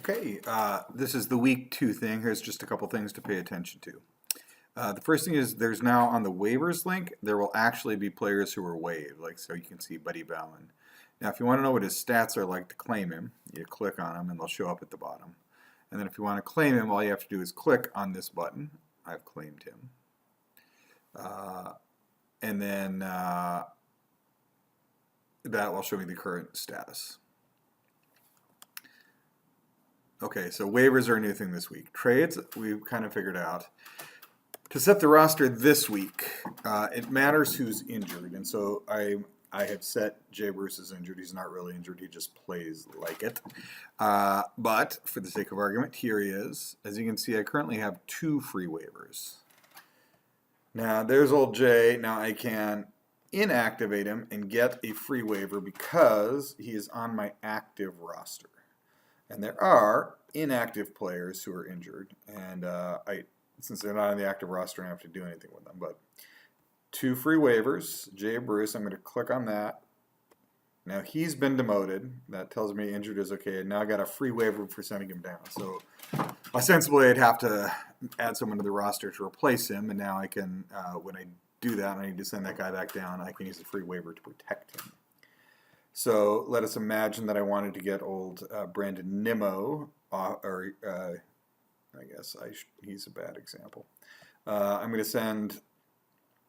Okay, this is the week 2 thing. Here's just a couple things to pay attention to. The first thing is there's now on the waivers link, there will actually be players who are waived, like so you can see Buddy Ballin. Now if you want to know what his stats are like to claim him, you click on him and they'll show up at the bottom. And then if you want to claim him, all you have to do is click on this button. I've claimed him. And then that will show me the current status. Okay, so waivers are a new thing this week. Trades, we've kind of figured out. To set the roster this week, it matters who's injured. And so I have set Jay Bruce is injured. He's not really injured. He just plays like it. But for the sake of argument, here he is. As you can see, I currently have 2 free waivers. Now, there's old Jay. Now I can inactivate him and get a free waiver because he is on my active roster. And there are inactive players who are injured, and since they're not on the active roster, I don't have to do anything with them. But 2 free waivers, Jay Bruce, I'm going to click on that. Now he's been demoted. That tells me injured is okay. And now I got a free waiver for sending him down. So ostensibly I'd have to add someone to the roster to replace him, and now I can, when I do that and I need to send that guy back down, I can use the free waiver to protect him. So let us imagine that I wanted to get old Brandon Nimmo, or I guess he's a bad example. I'm going to send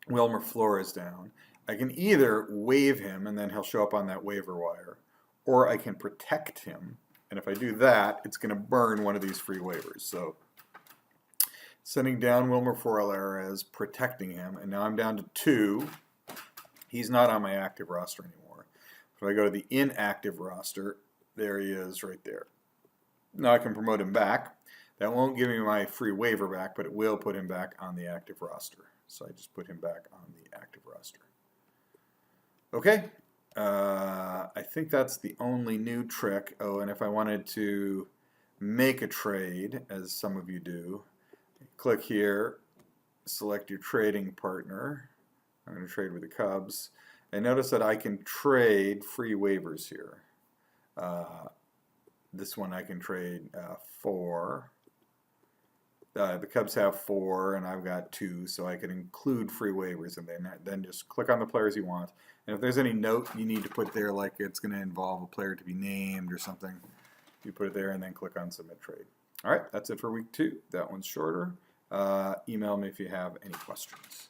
Wilmer Flores down. I can either waive him and then he'll show up on that waiver wire, or I can protect him. And if I do that, it's going to burn one of these free waivers. So sending down Wilmer Flores, protecting him, and now I'm down to 2. He's not on my active roster anymore. If I go to the inactive roster, there he is right there. Now I can promote him back. That won't give me my free waiver back, but it will put him back on the active roster. So I just put him back on the active roster. Okay, I think that's the only new trick. Oh, and if I wanted to make a trade, as some of you do, click here, select your trading partner. I'm going to trade with the Cubs. And notice that I can trade free waivers here. This one I can trade 4. The Cubs have 4, and I've got 2, so I can include free waivers, and then just click on the players you want. And if there's any note you need to put there, like it's going to involve a player to be named or something, you put it there and then click on Submit Trade. All right, that's it for week 2. That one's shorter. Email me if you have any questions.